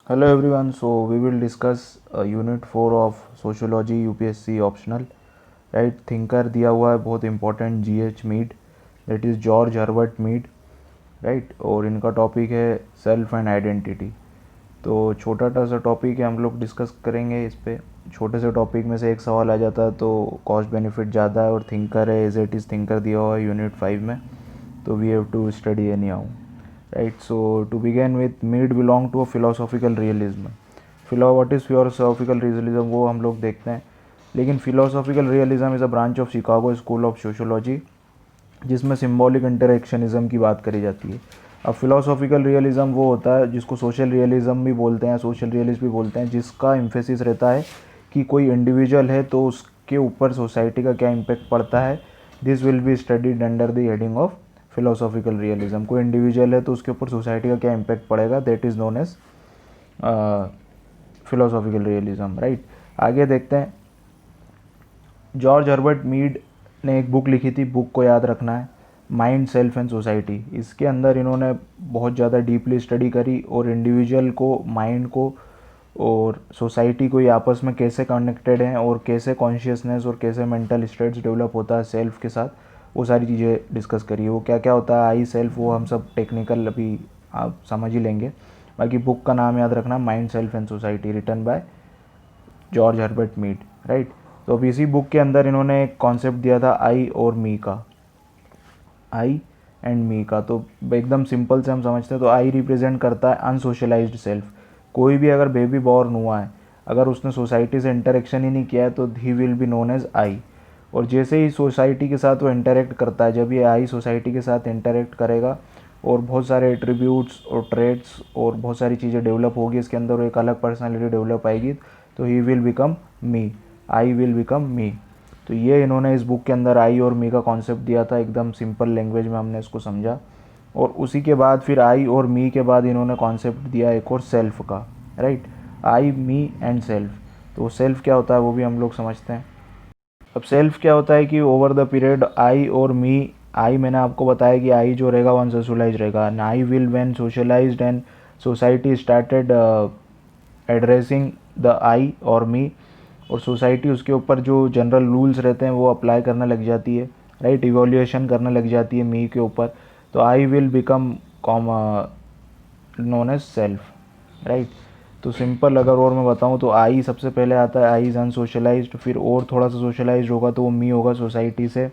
Hello everyone, so we will discuss unit 4 of sociology UPSC optional, right? Thinker दिया हुआ है बहुत important GH Mead, that is George Herbert Mead, right? और इनका topic है self and identity. तो छोटा सा टॉपिक है, हम लोग डिस्कस करेंगे इस पे। छोटे से टॉपिक में से एक सवाल आ जाता है तो कॉस्ट बेनिफिट ज़्यादा है, और थिंकर है एज इट इज़ थिंकर दिया हुआ है यूनिट 5 में, तो we have to study anyhow, right? So to begin with, Mead belong to a philosophical realism. What is philosophical realism वो हम लोग देखते हैं, लेकिन philosophical realism is a branch of Chicago school of sociology, जिसमें symbolic interactionism की बात करी जाती है। अब फिलोसॉफिकल रियलिज्म वो होता है जिसको सोशल रियलिज्म भी बोलते हैं, सोशल रियलिस्ट भी बोलते हैं, जिसका एम्फेसिस रहता है कि कोई इंडिविजुअल है तो उसके ऊपर सोसाइटी का क्या इम्पेक्ट पड़ता है। This will be studied under the heading of philosophical realism. कोई इंडिविजुअल है तो उसके ऊपर सोसाइटी का क्या इम्पैक्ट पड़ेगा, that is known as philosophical realism, right? आगे देखते हैं। जॉर्ज हर्बर्ट मीड ने एक बुक लिखी थी, बुक को याद रखना है, माइंड, सेल्फ एंड सोसाइटी। इसके अंदर इन्होंने बहुत ज़्यादा डीपली स्टडी करी और इंडिविजुअल को, माइंड को और सोसाइटी को ये आपस में कैसे कनेक्टेड हैं और कैसे कॉन्शियसनेस और कैसे मेंटल स्टेट्स डेवलप होता है सेल्फ के साथ, वो सारी चीज़ें डिस्कस करी। वो क्या क्या होता है, आई सेल्फ, वो हम सब टेक्निकल अभी आप समझ ही लेंगे। बाकी बुक का नाम याद रखना, mind, self and society, written by George Herbert Mead, right? तो अब इसी बुक के अंदर इन्होंने एक कॉन्सेप्ट दिया था आई और मी का, आई एंड मी का। तो एकदम सिंपल से हम समझते हैं तो आई रिप्रेजेंट करता है अनसोशलाइज्ड सेल्फ। कोई भी अगर बेबी बॉर्न हुआ है, अगर उसने सोसाइटी से इंटरेक्शन ही नहीं किया है तो he will be known as I. और जैसे ही सोसाइटी के साथ वो इंटरेक्ट करता है, जब ये आई सोसाइटी के साथ इंटरेक्ट करेगा और बहुत सारे एट्रीब्यूट्स और ट्रेड्स और बहुत सारी चीज़ें डेवलप होगी इसके अंदर, एक अलग पर्सनालिटी डेवलप आएगी, तो he will become me, I will become me. तो ये इन्होंने इस बुक के अंदर आई और मी का कॉन्सेप्ट दिया था, एकदम सिंपल लैंग्वेज में हमने इसको समझा। और उसी के बाद फिर आई और मी के बाद इन्होंने कॉन्सेप्ट दिया एक और सेल्फ का, right? I, me and self. तो सेल्फ क्या होता है वो भी हम लोग समझते हैं। अब सेल्फ क्या होता है कि ओवर द पीरियड आई और मी, आई मैंने आपको बताया कि आई जो रहेगा वन सोशलाइज रहेगा, and I will when socialized and society started addressing the I और मी, और सोसाइटी उसके ऊपर जो जनरल रूल्स रहते हैं वो अप्लाई करने लग जाती है, राइट? इवोल्यूशन करने लग जाती है मी के ऊपर, तो आई विल बिकम कॉम नोन एज सेल्फ, राइट? तो सिंपल अगर और मैं बताऊँ तो आई सबसे पहले आता है, आई इज़ अनसोशलाइज्ड, फिर और थोड़ा सा सोशलाइज्ड होगा तो वो मी होगा सोसाइटी से,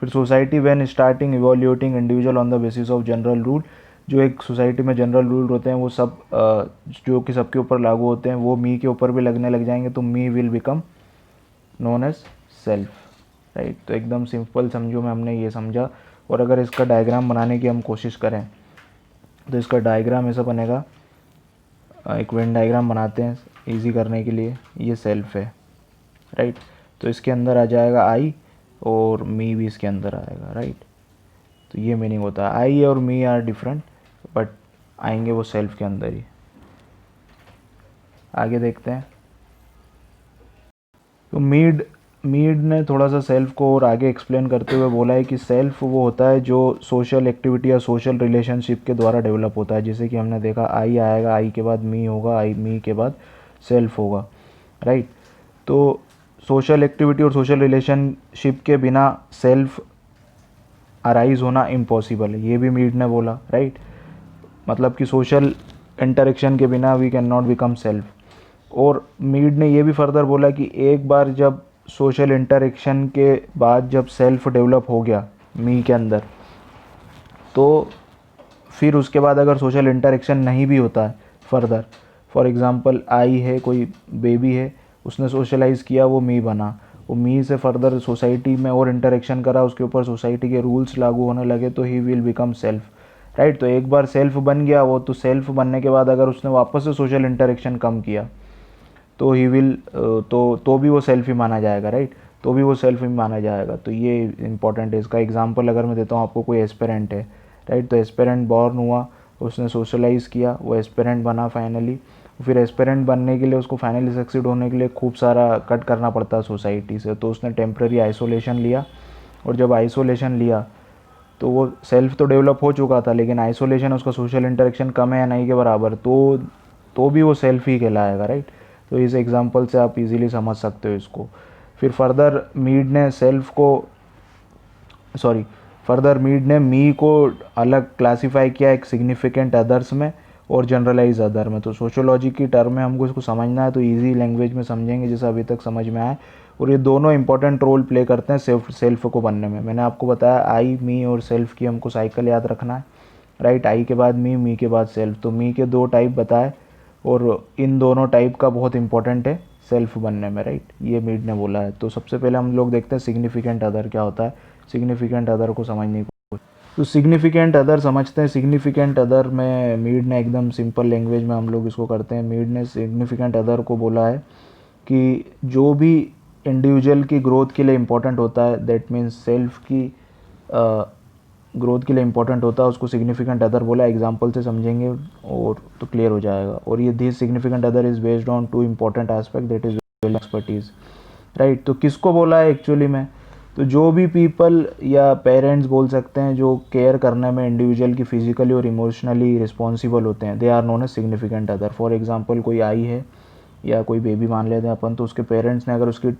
फिर society when starting evoluting individual on the basis of general rule. जो एक सोसाइटी में जनरल रूल होते हैं वो सब जो कि सबके ऊपर लागू होते हैं वो मी के ऊपर भी लगने लग जाएंगे, तो me will become known as self, right? तो एकदम सिंपल समझो में हमने ये समझा। और अगर इसका डायग्राम बनाने की हम कोशिश करें तो इसका डायग्राम ऐसा बनेगा, एक वेन डायग्राम बनाते हैं इजी करने के लिए। ये सेल्फ है, राइट? तो इसके अंदर आ जाएगा आई और मी भी इसके अंदर आएगा, राइट? तो ये मीनिंग होता है आई और मी आर डिफरेंट, बट आएंगे वो सेल्फ के अंदर ही। आगे देखते हैं। तो मीड मीड ने थोड़ा सा सेल्फ को और आगे एक्सप्लेन करते हुए बोला है कि सेल्फ वो होता है जो सोशल एक्टिविटी या सोशल रिलेशनशिप के द्वारा डेवलप होता है। जैसे कि हमने देखा आई आएगा, आई के बाद मी होगा, आई मी के बाद सेल्फ होगा, राइट? तो सोशल एक्टिविटी और सोशल रिलेशनशिप के बिना सेल्फ अराइज होना इम्पॉसिबल है, ये भी मीड ने बोला, राइट? मतलब कि सोशल इंटरेक्शन के बिना we can not become self. और मीड ने ये भी फर्दर बोला कि एक बार जब सोशल इंटरेक्शन के बाद जब सेल्फ डेवलप हो गया मी के अंदर, तो फिर उसके बाद अगर सोशल इंटरेक्शन नहीं भी होता है फर्दर, फॉर एग्ज़ाम्पल आई है, कोई बेबी है, उसने सोशलाइज़ किया, वो मी बना, वो मी से फर्दर सोसाइटी में और इंटरेक्शन करा, उसके ऊपर सोसाइटी के रूल्स लागू होने लगे, तो he will become self, right? तो एक बार सेल्फ बन गया वो, तो सेल्फ बनने के बाद अगर उसने वापस से सोशल इंटरेक्शन कम किया तो ही विल तो भी वो सेल्फ ही माना जाएगा, राइट? तो भी वो सेल्फ ही माना जाएगा। तो ये इंपॉर्टेंट है। इसका एग्जांपल अगर मैं देता हूँ आपको, कोई एस्पिरेंट है, राइट? तो एस्पिरेंट बॉर्न हुआ, उसने सोशलाइज़ किया, वो एस्पिरेंट बना फाइनली। फिर एस्पिरेंट बनने के लिए, उसको फाइनली सक्सीड होने के लिए खूब सारा कट करना पड़ता है सोसाइटी से, तो उसने टेम्प्रेरी आइसोलेशन लिया। और जब आइसोलेशन लिया तो वो सेल्फ तो डेवलप हो चुका था, लेकिन आइसोलेशन, उसका सोशल इंटरेक्शन कम है या नहीं के बराबर, तो भी वो सेल्फ ही कहलाएगा, राइट। तो इस एग्जांपल से आप इजीली समझ सकते हो इसको। फिर फर्दर मीड ने मी को अलग क्लासीफाई किया एक सिग्निफिकेंट अदर्स में और जनरलाइज अदर में। तो सोशोलॉजी की टर्म में हमको इसको समझना है तो इजी लैंग्वेज में समझेंगे जैसे अभी तक समझ में आए। और ये दोनों इंपॉर्टेंट रोल प्ले करते हैं सेल्फ को बनने में। मैंने आपको बताया आई, मी और सेल्फ की हमको साइकिल याद रखना है, राइट। आई के बाद मी के बाद सेल्फ। तो मी के 2 टाइप बताए और इन दोनों टाइप का बहुत इंपॉर्टेंट है सेल्फ बनने में, राइट। ये मीड ने बोला है। तो सबसे पहले हम लोग देखते हैं सिग्निफिकेंट अदर क्या होता है। सिग्निफिकेंट अदर को समझने की, तो सिग्निफिकेंट अदर समझते हैं। सिग्निफिकेंट अदर में मीड ने एकदम सिंपल लैंग्वेज में हम लोग इसको करते हैं। मीड ने सिग्निफिकेंट अदर को बोला है कि जो भी इंडिविजुअल की ग्रोथ के लिए इम्पोर्टेंट होता है, दैट मीन्स सेल्फ की ग्रोथ के लिए इम्पोर्टेंट होता है, उसको सिग्निफिकेंट अदर बोला। एग्जांपल से समझेंगे और तो क्लियर हो जाएगा। और ये this significant other is based on 2 important aspect, that is expertise, right. तो किसको बोला है एक्चुअली में, तो जो भी पीपल या पेरेंट्स बोल सकते हैं जो केयर करने में इंडिविजुअल की फिजिकली और इमोशनली रिस्पॉन्सिबल होते हैं, they are known as significant other. For example कोई आई है या कोई बेबी मान लेते हैं अपन, तो उसके पेरेंट्स ने अगर उसकी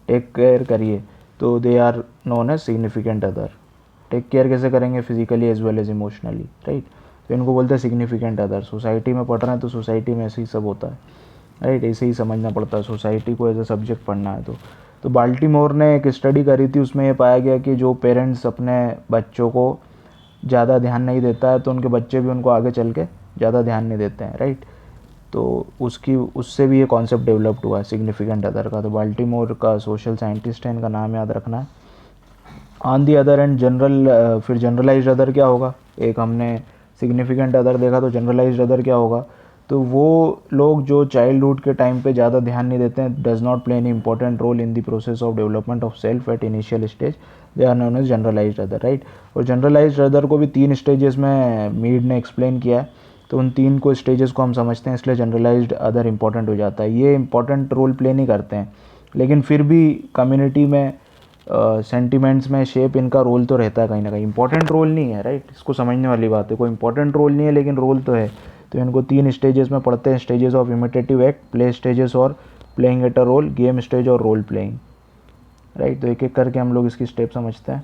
टेक केयर करिए तो they are known as significant other. Take care कैसे करेंगे, physically as well as emotionally, right. तो इनको बोलते हैं सिग्निफिकेंट अदर। सोसाइटी में पढ़ रहे हैं तो सोसाइटी में ऐसे ही सब होता है, राइट। ऐसे ही समझना पड़ता है, सोसाइटी को एज ए सब्जेक्ट पढ़ना है। तो बाल्टीमोर ने एक स्टडी करी थी, उसमें ये पाया गया कि जो पेरेंट्स अपने बच्चों को ज़्यादा ध्यान नहीं देता है तो उनके बच्चे भी उनको आगे चल के ज़्यादा ध्यान नहीं देते हैं, राइट। तो उससे भी ये कॉन्सेप्ट डेवलप्ड हुआ है सिग्निफिकेंट अदर का। तो बाल्टीमोर का सोशल साइंटिस्ट है, इनका नाम याद रखना है। ऑन दी अदर एंड फिर जनरलाइज्ड अदर क्या होगा। एक हमने सिग्निफिकेंट अदर देखा, तो जनरलाइज्ड अदर क्या होगा, तो वो लोग जो चाइल्डहुड के टाइम पे ज़्यादा ध्यान नहीं देते हैं, does not play any important role in the process of development of self at initial stage, they are known as generalised other, right. और जनरलाइज्ड अदर को भी 3 स्टेजेस में मीड ने एक्सप्लेन किया है। तो उन 3 को स्टेजेस को हम समझते हैं, इसलिए जनरलाइज्ड अदर इंपॉर्टेंट हो जाता है। ये इंपॉर्टेंट रोल प्ले नहीं करते हैं, लेकिन फिर भी कम्युनिटी में सेंटिमेंट्स में शेप इनका रोल तो रहता है कहीं ना कहीं। इंपॉर्टेंट रोल नहीं है, राइट। इसको समझने वाली बात है, कोई इंपॉर्टेंट रोल नहीं है लेकिन रोल तो है। तो इनको 3 स्टेजेस में पढ़ते हैं, stages of imitative act, play stages और playing at a role, game stage और रोल प्लेइंग, राइट। तो एक एक करके हम लोग इसकी स्टेप समझते हैं।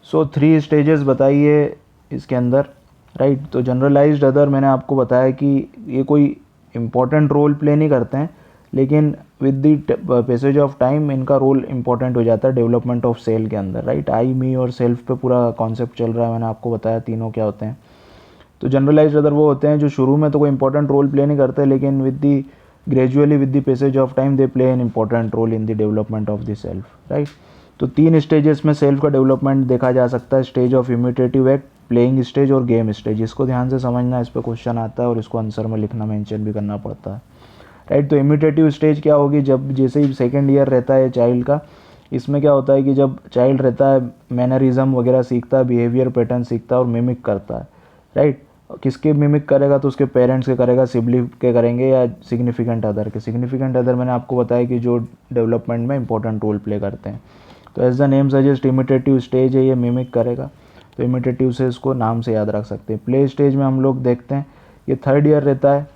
सो 3 स्टेजेस बताइए इसके अंदर, राइट। तो जनरलाइज्ड अदर मैंने आपको बताया कि ये कोई इम्पोर्टेंट रोल प्ले नहीं करते हैं, लेकिन with the passage of time इनका रोल इंपॉर्टेंट हो जाता है डेवलपमेंट ऑफ सेल के अंदर, राइट। आई, मी और सेल्फ पे पूरा कॉन्सेप्ट चल रहा है, मैंने आपको बताया तीनों क्या होते हैं। तो जनरलाइज्ड अदर वो होते हैं जो शुरू में तो कोई इंपॉर्टेंट रोल प्ले नहीं करते, लेकिन gradually with the passage of time they play an important role in the development of the self, right. तो 3 स्टेजेस में सेल्फ का डेवलपमेंट देखा जा सकता है, stage of imitative act, playing stage और गेम स्टेज। इसको ध्यान से समझना, इस पर क्वेश्चन आता है और इसको आंसर में लिखना, मेंशन भी करना पड़ता है, राइट। तो इमिटेटिव स्टेज क्या होगी, जब जैसे ही सेकेंड ईयर रहता है चाइल्ड का, इसमें क्या होता है कि जब चाइल्ड रहता है मैनरिज्म वगैरह सीखता है, बिहेवियर पैटर्न सीखता है और मिमिक करता है, राइट। किसके मिमिक करेगा, तो उसके पेरेंट्स के करेगा, सिबलिंग के करेंगे या सिग्निफिकेंट अदर के। सिग्निफिकेंट अदर मैंने आपको बताया कि जो डेवलपमेंट में इंपॉर्टेंट रोल प्ले करते हैं। तो as the name suggest imitative stage है, ये मिमिक करेगा, तो इमिटेटिव से इसको नाम से याद रख सकते हैं। प्ले स्टेज में हम लोग देखते हैं ये 3rd ईयर रहता है,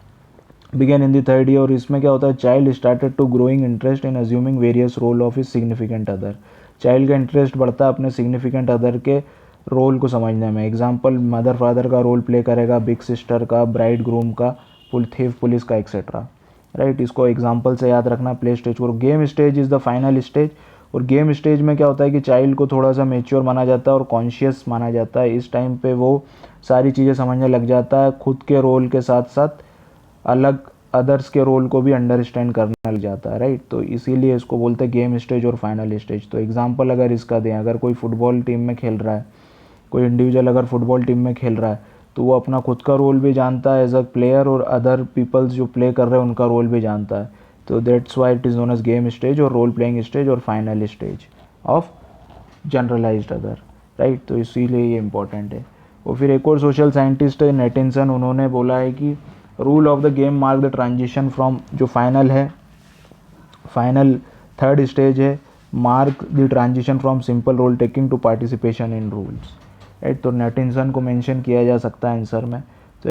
began in the 3rd year. और इसमें क्या होता है, child started to growing interest in assuming various role of his significant other. Child का इंटरेस्ट बढ़ता है अपने सिग्निफिकेंट अदर के रोल को समझने में। एग्जाम्पल, मदर फादर का रोल प्ले करेगा, बिग सिस्टर का, ब्राइड ग्रूम का, थीफ पुलिस का, एक्सेट्रा, राइट। इसको एग्जाम्पल से याद रखना प्ले स्टेज को। Game stage is the final stage. और गेम स्टेज में क्या होता है कि चाइल्ड को थोड़ा सा मेच्योर माना जाता है और कॉन्शियस माना जाता है। इस टाइम पे वो सारी चीज़ें समझने लग जाता है, खुद के रोल के साथ साथ अलग अदर्स के रोल को भी अंडरस्टैंड करने लग जाता है, राइट। तो इसीलिए इसको बोलते हैं गेम स्टेज और फाइनल स्टेज। तो एग्जांपल अगर इसका दें, अगर कोई फुटबॉल टीम में खेल रहा है, कोई इंडिविजुअल अगर फुटबॉल टीम में खेल रहा है, तो वो अपना खुद का रोल भी जानता है एज अ प्लेयर और अदर पीपल्स जो प्ले कर रहे हैं उनका रोल भी जानता है। तो that's why it is known as game stage और रोल प्लेइंग स्टेज और final stage of generalised other, right. तो इसीलिए ये इंपॉर्टेंट है। और फिर एक और सोशल साइंटिस्ट है नेटिंसन, उन्होंने बोला है कि rule of the game mark the transition from, जो फाइनल 3rd स्टेज है, mark the transition from simple role taking to participation in rules, right. तो नेटिंसन को मेंशन किया जा सकता है आंसर में। तो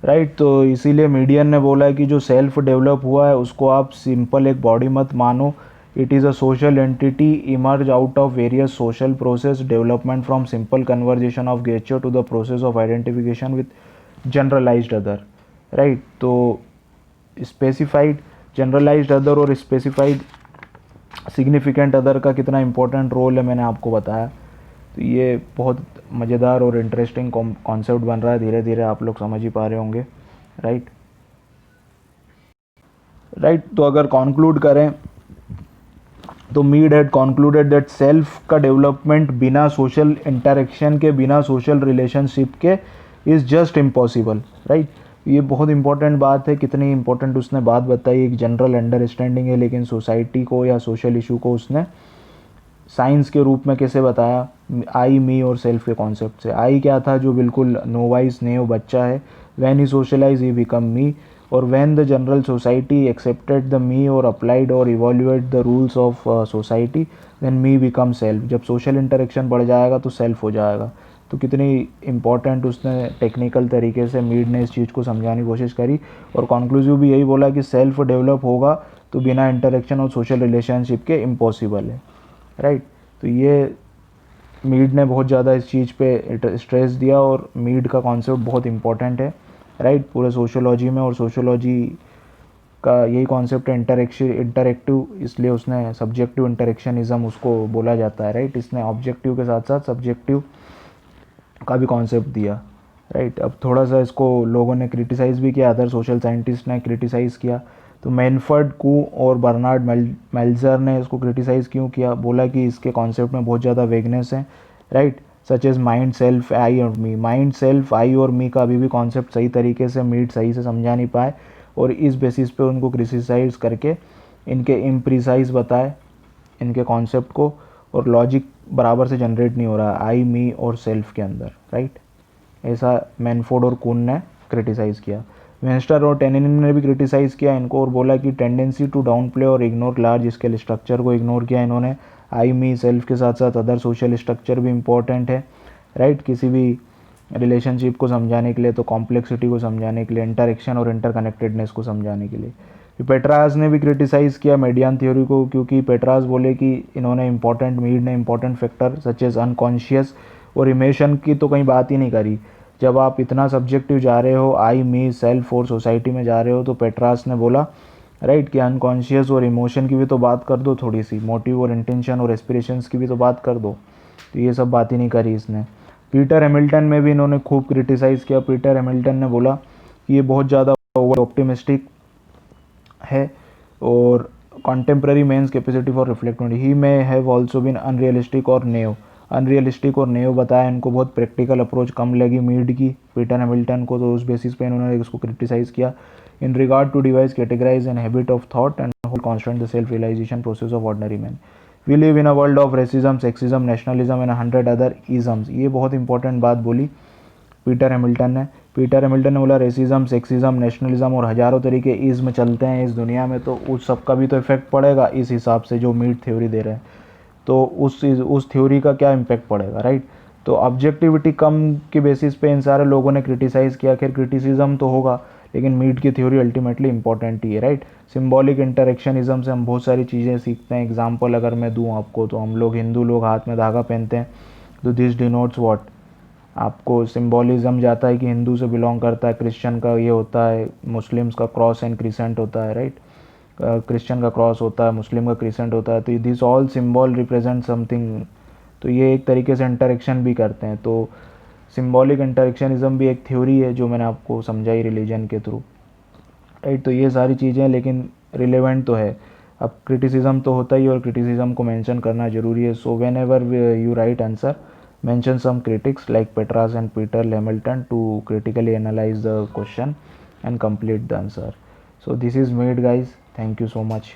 राइट। तो इसीलिए मीडियन ने बोला है कि जो सेल्फ डेवलप हुआ है उसको आप सिंपल एक बॉडी मत मानो, it is a social entity emerge out of various social process development from simple conversation of gesture to the process of identification with generalised other. Right. तो स्पेसिफाइड, जनरलाइज्ड अदर और specified significant other का कितना important role है मैंने आपको बताया। तो ये बहुत मज़ेदार और इंटरेस्टिंग कॉन्सेप्ट बन रहा है, धीरे धीरे आप लोग समझ ही पा रहे होंगे। राइट। राइट। तो अगर कॉन्क्लूड करें तो Mead had concluded that self का डेवलपमेंट बिना सोशल इंटरेक्शन के, बिना सोशल रिलेशनशिप के इज़ जस्ट इम्पॉसिबल। राइट। ये बहुत इंपॉर्टेंट बात है, कितनी इंपॉर्टेंट उसने बात बताई, एक जनरल अंडरस्टैंडिंग है, लेकिन सोसाइटी को या सोशल इशू को उसने साइंस के रूप में कैसे बताया, आई मी और सेल्फ के कॉन्सेप्ट से। आई क्या था, जो बिल्कुल नोवाइस नेव बच्चा है, when he socialize he become me, और when the general society accepted the me और अप्लाइड और evoluate the rules of society, then me become self. जब सोशल इंटरेक्शन बढ़ जाएगा तो सेल्फ हो जाएगा। तो कितनी इम्पॉर्टेंट उसने टेक्निकल तरीके से मीड ने इस चीज़ को समझाने की कोशिश करी, और कॉन्क्लूसिव भी यही बोला कि सेल्फ डेवलप होगा तो बिना इंटरेक्शन और सोशल रिलेशनशिप के इम्पॉसिबल है। राइट। तो ये मीड ने बहुत ज़्यादा इस चीज़ पे स्ट्रेस दिया, और मीड का कॉन्सेप्ट बहुत इंपॉर्टेंट है। राइट। पूरे सोशोलॉजी में, और सोशोलॉजी का यही कॉन्सेप्ट है इंटरेक्टिव, इसलिए उसने सब्जेक्टिव इंटरेक्शनिज्म उसको बोला जाता है। राइट। इसने ऑब्जेक्टिव के साथ साथ सब्जेक्टिव का भी कॉन्सेप्ट दिया। राइट। अब थोड़ा सा इसको लोगों ने क्रिटिसाइज़ भी किया, अदर सोशल साइंटिस्ट ने क्रिटिसाइज़ किया। तो मैनफर्ड कू और बर्नार्ड मेल्जर ने इसको क्रिटिसाइज़ क्यों किया, बोला कि इसके कॉन्सेप्ट में बहुत ज़्यादा वेगनेस है। Right. Such as mind self I और मी, माइंड सेल्फ आई और मी का अभी भी कॉन्सेप्ट सही तरीके से मीड सही से समझा नहीं पाए, और इस बेसिस पे उनको क्रिटिसाइज़ करके इनके इम्प्रिसाइज बताए इनके कॉन्सेप्ट को, और लॉजिक बराबर से जनरेट नहीं हो रहा आई मी और सेल्फ के अंदर। राइट। ऐसा मैनफोर्ड और कून ने क्रिटिसाइज़ किया। वेंस्टर और टेनिन ने भी क्रिटिसाइज़ किया इनको, और बोला कि टेंडेंसी टू डाउन प्ले और इग्नोर लार्ज स्केल स्ट्रक्चर को इग्नोर किया इन्होंने। आई मी सेल्फ के साथ साथ अदर सोशल स्ट्रक्चर भी इम्पॉर्टेंट है। राइट। किसी भी रिलेशनशिप को समझाने के लिए, तो कॉम्प्लेक्सिटी को समझाने के लिए, इंटरेक्शन और इंटरकनेक्टेडनेस को समझाने के लिए। पेट्रास ने भी क्रिटिसाइज़ किया मेडियान थ्योरी को, क्योंकि पेट्रास बोले कि इन्होंने मीड ने important factor such as unconscious और इमोशन की तो कहीं बात ही नहीं करी। जब आप इतना सब्जेक्टिव जा रहे हो, आई मी सेल्फ और सोसाइटी में जा रहे हो, तो पेट्रास ने बोला राइट कि अनकॉन्शियस और इमोशन की भी तो बात कर दो, थोड़ी सी मोटिव और इंटेंशन और एस्पिरेशंस की भी तो बात कर दो। तो ये सब बात ही नहीं करी इसने। पीटर हैमिल्टन में भी इन्होंने खूब क्रिटिसाइज़ किया। पीटर हैमिल्टन ने बोला कि ये बहुत ज़्यादा ओवर ऑप्टिमिस्टिक है, और contemporary men's capacity for reflect he may have also been unrealistic और नेव बताया इनको। बहुत प्रैक्टिकल अप्रोच कम लगी मीड की पीटर हैमिल्टन को, तो उस बेसिस पे इन्होंने इसको क्रिटिसाइज़ किया। In regard to device categorize and habit of thought and whole constant the self realization process of ordinary man. We live in a world of racism, sexism, nationalism and 100 other isms. ये बहुत important बात बोली Peter Hamilton ने। Peter Hamilton ने बोला racism, sexism, nationalism और हज़ारों तरीके इज़्म चलते हैं इस दुनिया में, तो उस सब का भी तो इफेक्ट पड़ेगा इस हिसाब से जो मीड थ्योरी दे रहे हैं। तो उस थ्योरी का क्या इम्पैक्ट पड़ेगा। राइट। तो ऑब्जेक्टिविटी कम के बेसिस पे इन सारे लोगों ने क्रिटिसाइज़ किया। खैर क्रिटिसिज्म तो होगा, लेकिन मीड की थ्योरी अल्टीमेटली इंपॉर्टेंट ही है। राइट। सिम्बॉलिक इंटरेक्शनिज्म से हम बहुत सारी चीज़ें सीखते हैं। एग्जाम्पल अगर मैं दूँ आपको, तो हम लोग हिंदू लोग हाथ में धागा पहनते हैं, तो दिस डिनोट्स व्हाट, आपको सिम्बॉलिज्म जाता है कि हिंदू से बिलोंग करता है। क्रिश्चियन का ये होता है, मुस्लिम्स का क्रॉस एंड क्रिसेंट होता है। राइट। क्रिश्चियन का क्रॉस होता है, मुस्लिम का क्रिसेंट होता है। तो this all symbol represent something. तो ये एक तरीके से इंटरेक्शन भी करते हैं। तो सिम्बॉलिक इंटरेक्शनिज्म भी एक थ्योरी है जो मैंने आपको समझाई रिलीजन के थ्रू। राइट। तो ये सारी चीज़ें लेकिन रिलेवेंट तो है। अब क्रिटिसिज्म तो होता ही, और क्रिटिसिज्म को मेंशन करना ज़रूरी है। So when ever you right answer, mention some critics like Petras and Peter Hamilton to critically analyze the question and complete the answer. So this is made guys. Thank you so much.